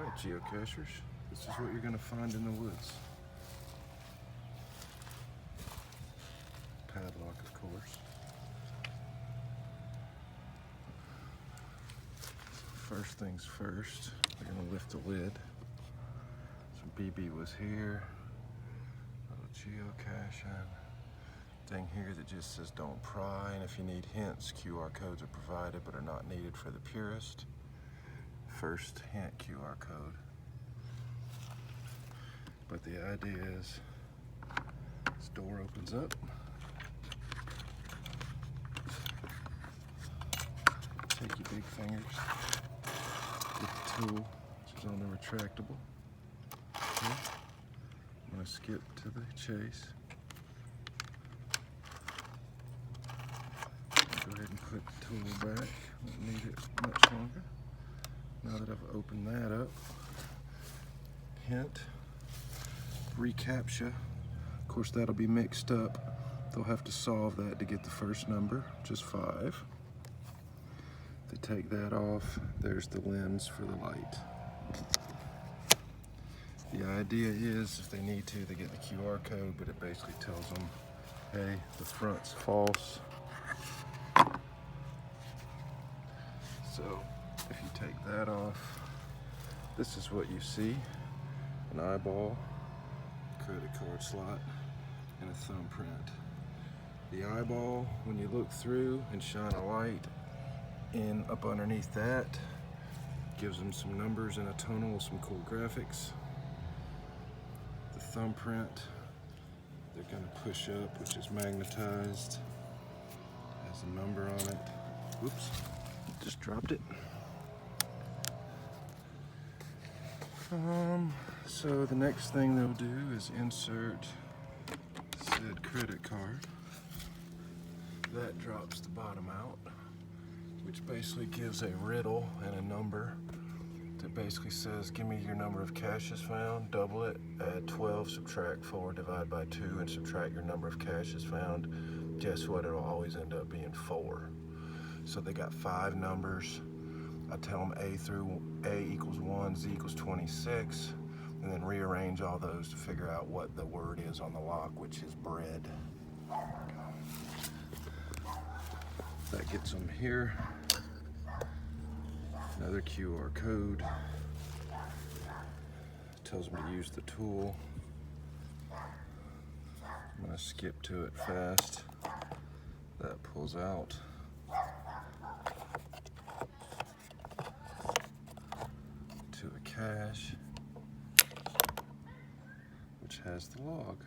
Alright, geocachers, this is what you're going to find in the woods. Padlock, of course. First things first, we're going to lift the lid. So BB was here. Little geocaching thing here that just says don't pry, and if you need hints, QR codes are provided but are not needed for the purist. First hint QR code. But the idea is this door opens up. Take your big fingers, get the tool, which is on the retractable. Okay. I'm going to skip to the chase. Go ahead and put the tool back. Won't need it much longer. Now that I've opened that up, hint, reCAPTCHA. Of course, that'll be mixed up. They'll have to solve that to get the first number, which is 5. To take that off, there's the lens for the light. The idea is, if they need to, they get the QR code, but it basically tells them, hey, the front's false. So, if you take that off, this is what you see: an eyeball, credit card slot, and a thumbprint. The eyeball, when you look through and shine a light in up underneath that, gives them some numbers and a tonal with some cool graphics. The thumbprint, they're going to push up, which is magnetized, has a number on it. Whoops, just dropped it. So the next thing they'll do is insert said credit card. That drops the bottom out, which basically gives a riddle and a number that basically says, give me your number of caches found, double it, add 12, subtract 4, divide by 2, and subtract your number of caches found. Guess what? It'll always end up being 4. So they got 5 numbers. I tell them A equals 1, Z equals 26, and then rearrange all those to figure out what the word is on the lock, which is bread. That gets them here. Another QR code. Tells them to use the tool. I'm going to skip to it fast. That pulls out. To a cache, which has the log.